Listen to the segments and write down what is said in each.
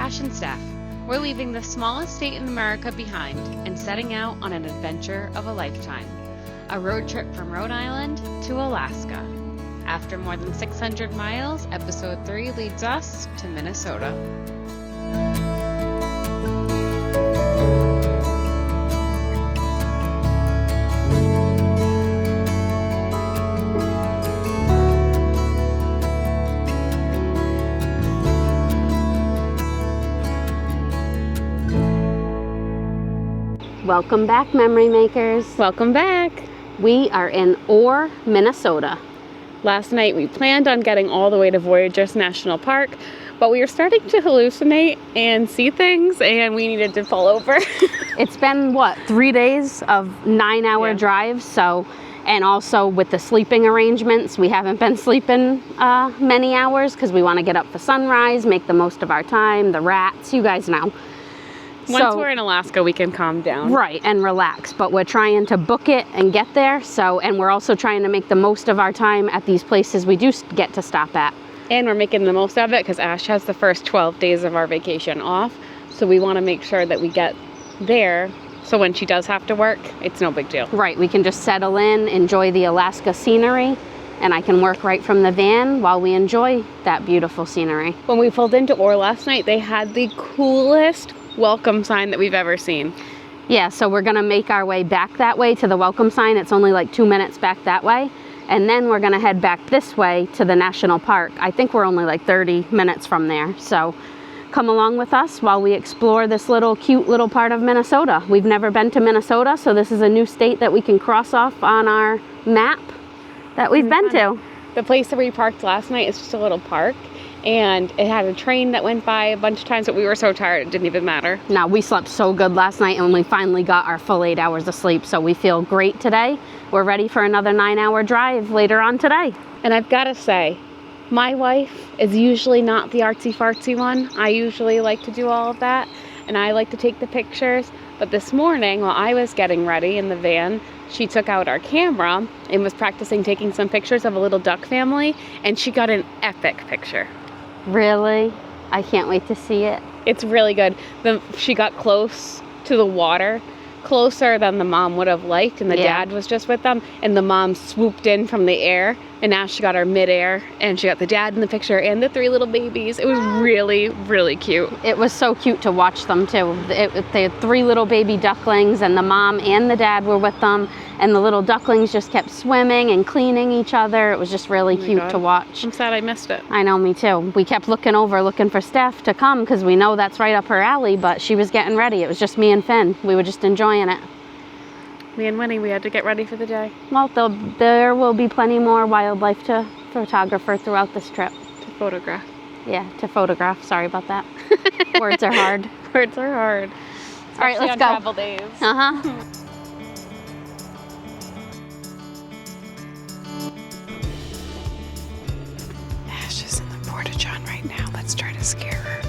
Ash and Steph. We're leaving the smallest state in America behind and setting out on an adventure of a lifetime. A road trip from Rhode Island to Alaska. After more than 600 miles, episode 3 leads us to Minnesota. Welcome back, memory makers. Welcome back. We are in Orr, Minnesota. Last night we planned on getting all the way to Voyageurs National Park, but we were starting to hallucinate and see things and we needed to pull over. It's been, 3 days of 9-hour drives, so, and also with the sleeping arrangements, we haven't been sleeping many hours because we want to get up for sunrise, make the most of our time, the rats, you guys know. Once we're in Alaska, we can calm down. Right, and relax, but we're trying to book it and get there, and we're also trying to make the most of our time at these places we do get to stop at. And we're making the most of it because Ash has the first 12 days of our vacation off, so we want to make sure that we get there, so when she does have to work, it's no big deal. Right, we can just settle in, enjoy the Alaska scenery, and I can work right from the van while we enjoy that beautiful scenery. When we pulled into Orr last night, they had the coolest welcome sign that we've ever seen. Yeah, so we're gonna make our way back that way to the welcome sign. It's only like 2 minutes back that way. And then we're gonna head back this way to the national park. I think we're only like 30 minutes from there. So come along with us while we explore this cute little part of Minnesota. We've never been to Minnesota, so this is a new state that we can cross off on our map that we've been to. The place that we parked last night is just a little park. And it had a train that went by a bunch of times, but we were so tired it didn't even matter. No, we slept so good last night and we finally got our full 8 hours of sleep, so we feel great today. We're ready for another 9-hour drive later on today. And I've got to say, my wife is usually not the artsy-fartsy one. I usually like to do all of that, and I like to take the pictures. But this morning, while I was getting ready in the van, she took out our camera and was practicing taking some pictures of a little duck family, and she got an epic picture. Really? I can't wait to see it. It's really good. She got close to the water, closer than the mom would have liked, and the dad was just with them, and the mom swooped in from the air, and now she got her midair, and she got the dad in the picture and the 3 little babies. It was really, really cute. It was so cute to watch them too. They had 3 little baby ducklings, and the mom and the dad were with them, and the little ducklings just kept swimming and cleaning each other. It was just really cute to watch. I'm sad I missed it. I know, me too. We kept looking for Steph to come because we know that's right up her alley, but she was getting ready. It was just me and Finn. We were just enjoying it. Me and Winnie, we had to get ready for the day. Well, there will be plenty more wildlife to photograph throughout this trip. To photograph. Yeah, to photograph. Sorry about that. Words are hard. Words are hard. All right, let's on go. Travel days. Uh-huh. Ash is in the porta-john right now. Let's try to scare her.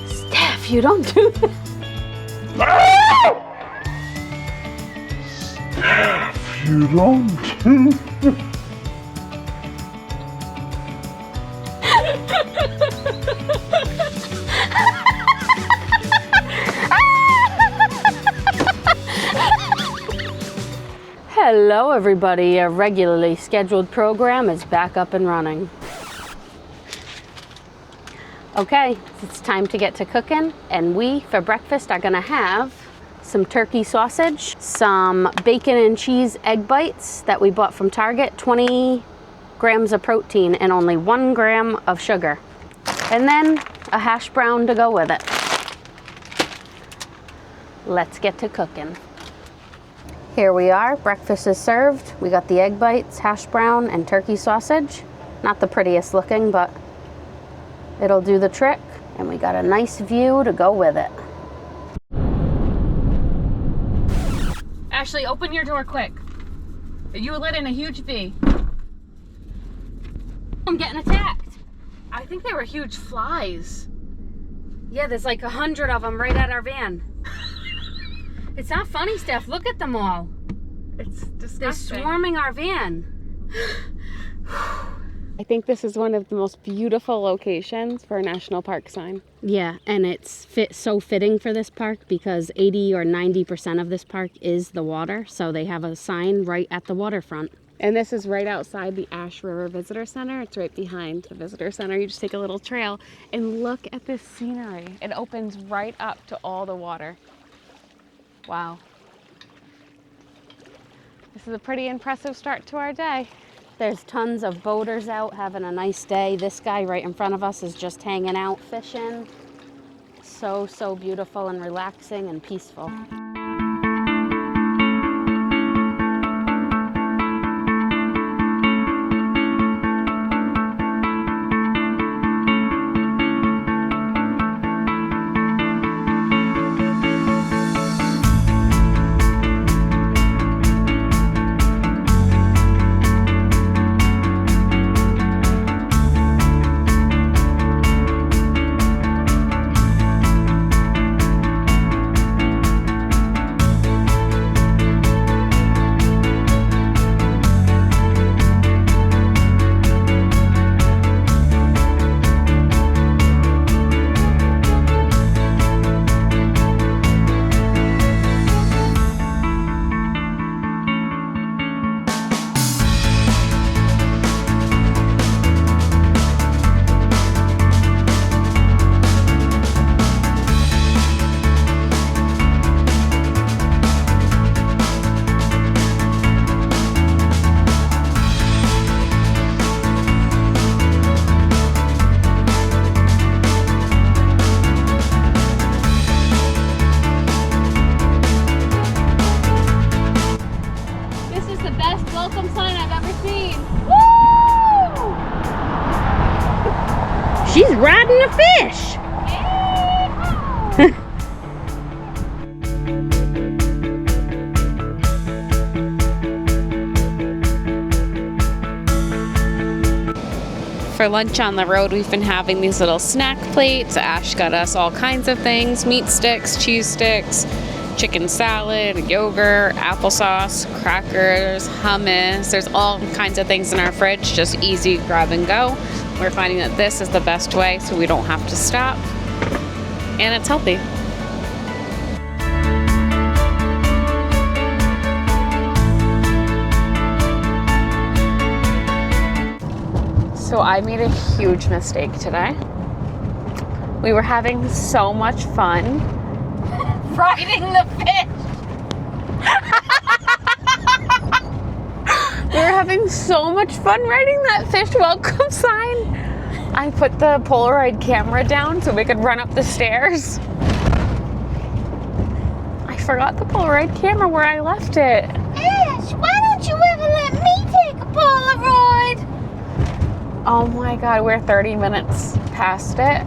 Steph, you don't do that. Steph, you don't do that. Hello, everybody. A regularly scheduled program is back up and running. Okay, it's time to get to cooking, and we, for breakfast, are gonna have some turkey sausage, some bacon and cheese egg bites that we bought from Target, 20 grams of protein and only 1 gram of sugar, and then a hash brown to go with it. Let's get to cooking. Here we are, breakfast is served. We got the egg bites, hash brown, and turkey sausage. Not the prettiest looking, but it'll do the trick. And we got a nice view to go with it. Ashley, open your door quick. You let in a huge bee. I'm getting attacked. I think they were huge flies. Yeah, there's like 100 of them right at our van. It's not funny, Steph. Look at them all. It's disgusting. They're swarming our van. I think this is one of the most beautiful locations for a national park sign. Yeah, and it's so fitting for this park because 80 or 90% of this park is the water. So they have a sign right at the waterfront. And this is right outside the Ash River Visitor Center. It's right behind the Visitor Center. You just take a little trail and look at this scenery. It opens right up to all the water. Wow. This is a pretty impressive start to our day. There's tons of boaters out having a nice day. This guy right in front of us is just hanging out, fishing. So beautiful and relaxing and peaceful. Welcome sign I've ever seen. Woo! She's riding a fish. For lunch on the road, we've been having these little snack plates. Ash got us all kinds of things: meat sticks, cheese sticks, chicken salad, yogurt, applesauce, crackers, hummus. There's all kinds of things in our fridge, just easy grab and go. We're finding that this is the best way so we don't have to stop, and it's healthy. So I made a huge mistake today. We were having so much fun Riding the fish. We were having so much fun riding that fish welcome sign. I put the Polaroid camera down so we could run up the stairs. I forgot the Polaroid camera where I left it. Ash, why don't you ever let me take a Polaroid? Oh my God, we're 30 minutes past it.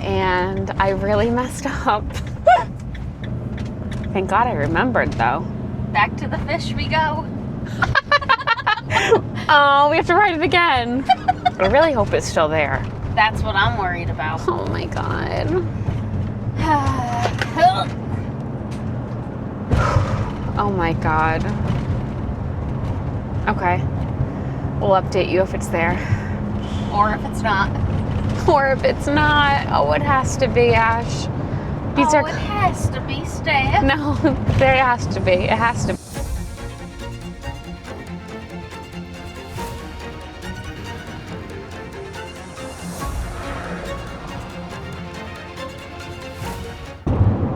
And I really messed up. Thank God I remembered though. Back to the fish we go. Oh, we have to write it again. I really hope it's still there. That's what I'm worried about. Oh my God. Oh my God. Okay. We'll update you if it's there. Or if it's not. Or if it's not. Oh, it has to be, Ash. It has to be, Steph. No, there has to be. It has to be.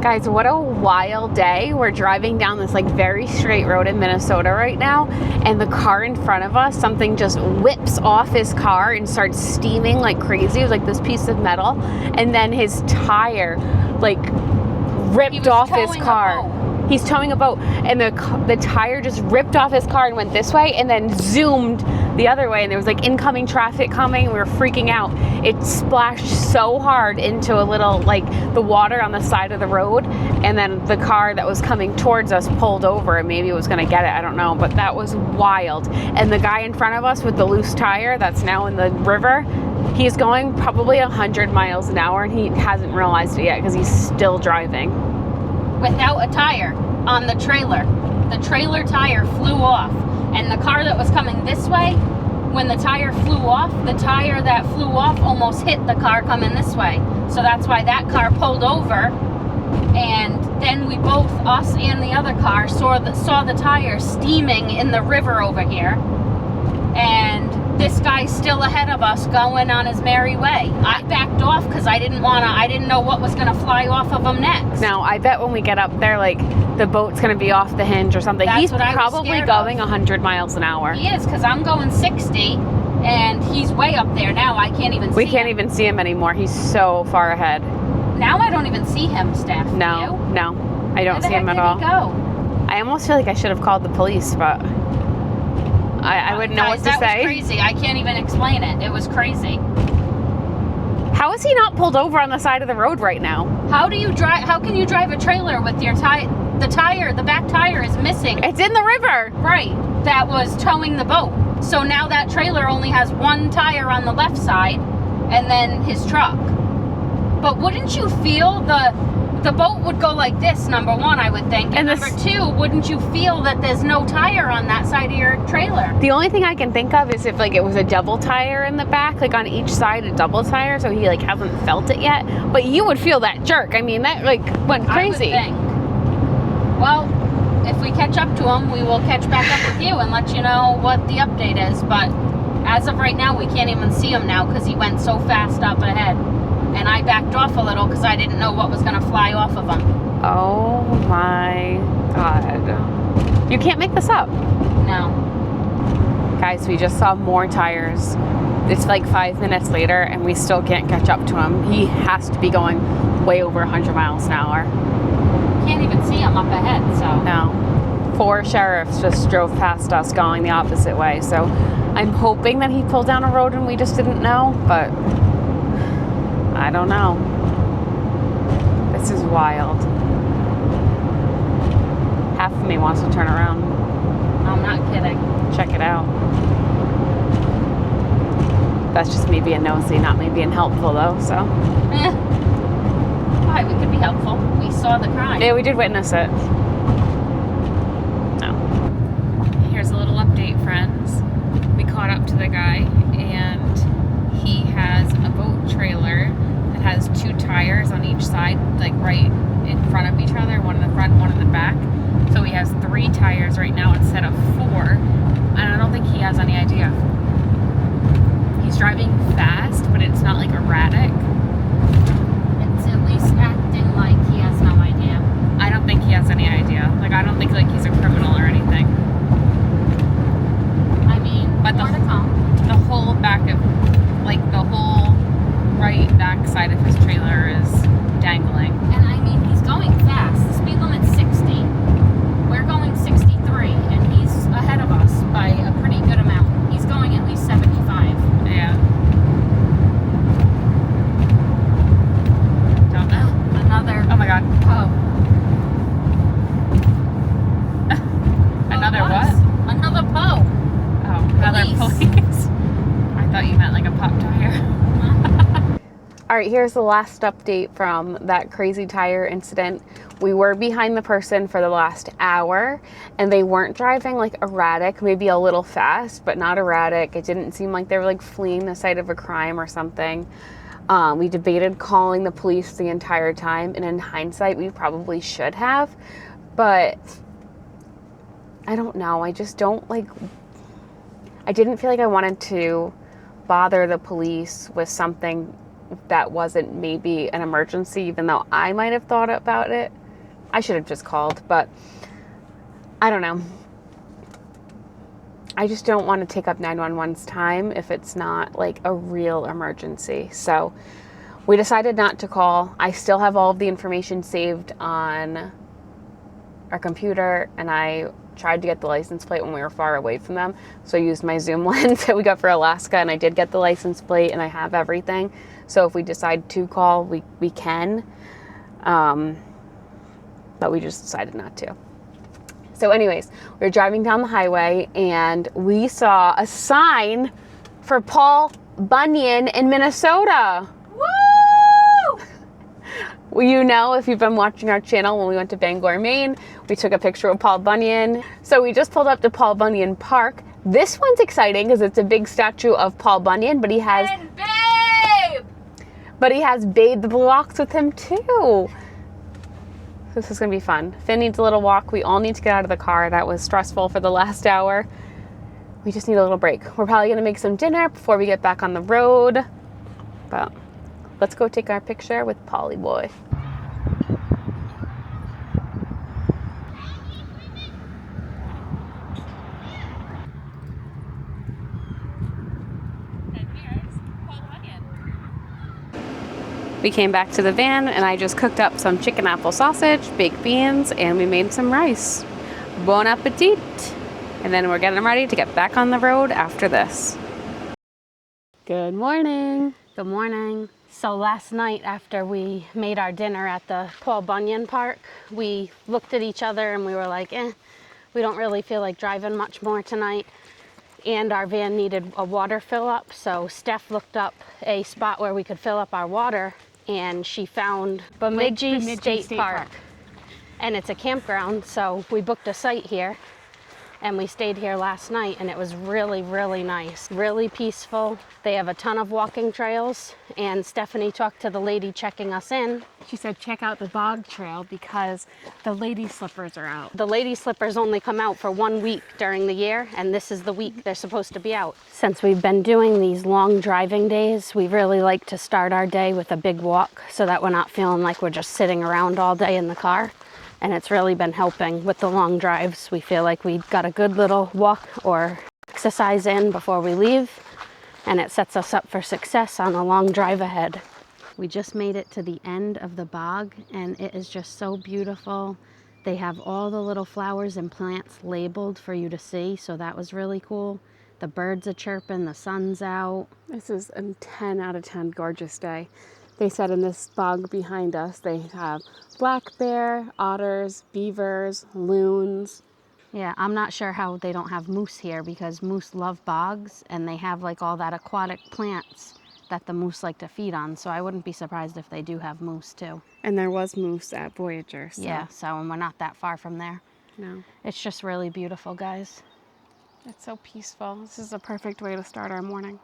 Guys, what a wild day. We're driving down this like very straight road in Minnesota right now, and the car in front of us, something just whips off his car and starts steaming like crazy. It was like this piece of metal, and then his tire like ripped off his car. He's towing a boat, and the tire just ripped off his car and went this way and then zoomed the other way, and there was like incoming traffic coming, and we were freaking out. It splashed so hard into a little, like the water on the side of the road, and then the car that was coming towards us pulled over, and maybe it was gonna get it, I don't know, but that was wild. And the guy in front of us with the loose tire that's now in the river, he's going probably 100 miles an hour, and he hasn't realized it yet because he's still driving. Without a tire on the trailer. The trailer tire flew off, and and the car that was coming this way, when the tire flew off, the tire that flew off almost hit the car coming this way. So that's why that car pulled over, and then we both, us and the other car, saw the tire steaming in the river over here, and this guy's still ahead of us going on his merry way. I backed off because I didn't know what was gonna fly off of him next. Now, I bet when we get up there, like, the boat's gonna be off the hinge or something. That's He's what I was probably scared going of. 100 miles an hour. He is, because I'm going 60, and he's way up there now. I can't even see We can't him. even see him anymore. He's so far ahead. Now I don't even see him, Steph. Do No, you? no, I don't Where the see him heck at all. did he go? I almost feel like I should have called the police, but I wouldn't know what Guys, to that say. was crazy. I can't even explain it. It was crazy. How is he not pulled over on the side of the road right now? How can you drive a trailer with your the back tire is missing? It's in the river. Right. That was towing the boat. So now that trailer only has one tire on the left side and then his truck. But wouldn't you feel the boat would go like this, number one, I would think. And number two, wouldn't you feel that there's no tire on that side of your trailer? The only thing I can think of is if like it was a double tire in the back, like on each side a double tire, so he like hasn't felt it yet. But you would feel that jerk. I mean, that like went crazy. I would think. Well, if we catch up to him, we will catch back up with you and let you know what the update is. But as of right now, we can't even see him now because he went so fast up ahead. And I backed off a little because I didn't know what was going to fly off of him. Oh my God. You can't make this up. No. Guys, we just saw more tires. It's like 5 minutes later and we still can't catch up to him. He has to be going way over 100 miles an hour. Can't even see him up ahead, so. No. 4 sheriffs just drove past us going the opposite way. So I'm hoping that he pulled down a road and we just didn't know, but I don't know. This is wild. Half of me wants to turn around. I'm not kidding. Check it out. That's just me being nosy, not me being helpful though, so. Why, we could be helpful. We saw the crime. Yeah, we did witness it. No. Here's a little update, friends. We caught up to the guy and he has a boat trailer that has 2 tires on each side, like right in front of each other, one in the front, one in the back. So he has 3 tires right now instead of 4. And I don't think he has any idea. He's driving fast, but it's not like erratic. It's at least acting like he has no idea. I don't think he has any idea. Like, I don't think like he's a criminal or anything. I mean, But more to come. The whole back of, like the whole right back side of his trailer is dangling. And I mean, he's going fast. The speed limit's 60. We're going 63, and he's ahead of us by a pretty good amount. He's going at least 75. Yeah. Don't know. Another. Oh my God. Oh. Another What? what? Another Poe. Oh, another police. I thought you meant like a pop tire. All right, here's the last update from that crazy tire incident. We were behind the person for the last hour and they weren't driving like erratic, maybe a little fast, but not erratic. It didn't seem like they were like fleeing the site of a crime or something. We debated calling the police the entire time, and in hindsight, we probably should have, but I don't know. I just don't like, I didn't feel like I wanted to bother the police with something that wasn't maybe an emergency, even though I might have thought about it. I should have just called, but I don't know. I just don't want to take up 911's time if it's not like a real emergency. So we decided not to call. I still have all of the information saved on our computer, and I tried to get the license plate when we were far away from them. So I used my zoom lens that we got for Alaska, and I did get the license plate and I have everything. So if we decide to call, we can. But we just decided not to. So anyways, we were driving down the highway and we saw a sign for Paul Bunyan in Minnesota. Woo! Well, you know, if you've been watching our channel, when we went to Bangor, Maine, we took a picture of Paul Bunyan. So we just pulled up to Paul Bunyan Park. This one's exciting because it's a big statue of Paul Bunyan, but he has Babe the Blue Ox with him too. This is gonna be fun. Finn needs a little walk. We all need to get out of the car. That was stressful for the last hour. We just need a little break. We're probably gonna make some dinner before we get back on the road. But let's go take our picture with Polly Boy. We came back to the van and I just cooked up some chicken apple sausage, baked beans, and we made some rice. Bon appetit! And then we're getting ready to get back on the road after this. Good morning. Good morning. So last night after we made our dinner at the Paul Bunyan Park, we looked at each other and we were like, we don't really feel like driving much more tonight. And our van needed a water fill up. So Steph looked up a spot where we could fill up our water and she found Bemidji State Park. And it's a campground, so we booked a site here and we stayed here last night and it was really, really nice. Really peaceful. They have a ton of walking trails and Stephanie talked to the lady checking us in. She said check out the bog trail because the lady slippers are out. The lady slippers only come out for 1 week during the year and this is the week they're supposed to be out. Since we've been doing these long driving days, we really like to start our day with a big walk so that we're not feeling like we're just sitting around all day in the car. And it's really been helping with the long drives. We feel like we got a good little walk or exercise in before we leave, and it sets us up for success on a long drive ahead. We just made it to the end of the bog, and it is just so beautiful. They have all the little flowers and plants labeled for you to see, so that was really cool. The birds are chirping, the sun's out. This is a 10 out of 10 gorgeous day. They said in this bog behind us, they have black bear, otters, beavers, loons. Yeah, I'm not sure how they don't have moose here because moose love bogs and they have like all that aquatic plants that the moose like to feed on. So I wouldn't be surprised if they do have moose too. And there was moose at Voyageur. So. Yeah, and we're not that far from there. No. It's just really beautiful, guys. It's so peaceful. This is a perfect way to start our morning.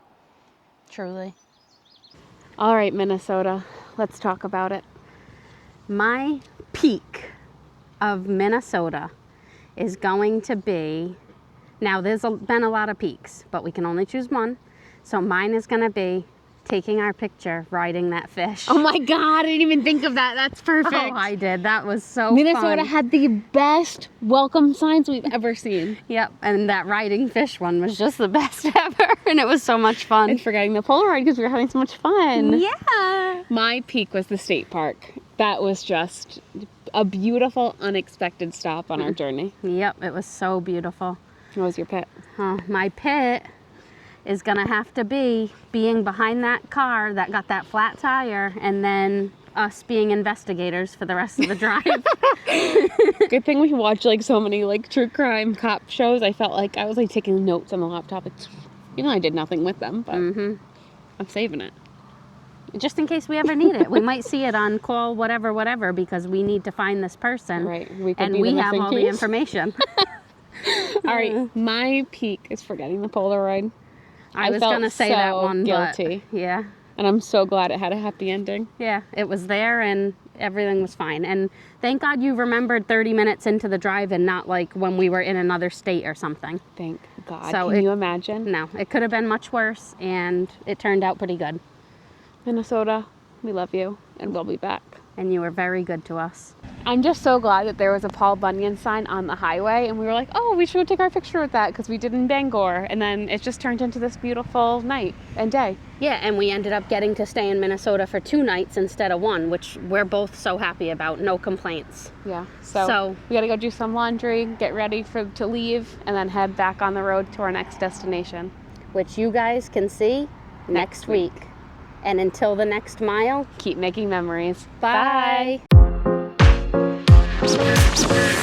Truly. All right, Minnesota, let's talk about it. My peak of Minnesota is going to be, now there's been a lot of peaks, but we can only choose one. So mine is going to be taking our picture riding that fish. Oh my God, I didn't even think of that. That's perfect. Oh, I did. That was so Minnesota fun. had the best welcome signs we've ever seen. Yep, and that riding fish one was just the best ever, and it was so much fun. And forgetting the Polaroid because we were having so much fun. Yeah. My peak was the state park. That was just a beautiful, unexpected stop on our journey. Yep, it was so beautiful. What was your pit? My pit is gonna have to be being behind that car that got that flat tire and then us being investigators for the rest of the drive. Good thing we watch like so many like true crime cop shows. I felt like I was like taking notes on the laptop. I did nothing with them, but I'm saving it. Just in case we ever need it. We might see it on call whatever because we need to find this person. Right. And we have all the information. All right. My peak is forgetting the Polaroid. I was going to say that one, guilty. But yeah. And I'm so glad it had a happy ending. Yeah, it was there and everything was fine. And thank God you remembered 30 minutes into the drive and not like when we were in another state or something. Thank God. So Can you imagine? No, it could have been much worse and it turned out pretty good. Minnesota, we love you and we'll be back. And you were very good to us. I'm just so glad that there was a Paul Bunyan sign on the highway and we were like, oh, we should go take our picture with that because we did in Bangor. And then it just turned into this beautiful night and day. Yeah, and we ended up getting to stay in Minnesota for 2 nights instead of 1, which we're both so happy about. No complaints. Yeah, so we gotta go do some laundry, get ready to leave, and then head back on the road to our next destination. Which you guys can see next week. And until the next mile, keep making memories. Bye. Bye.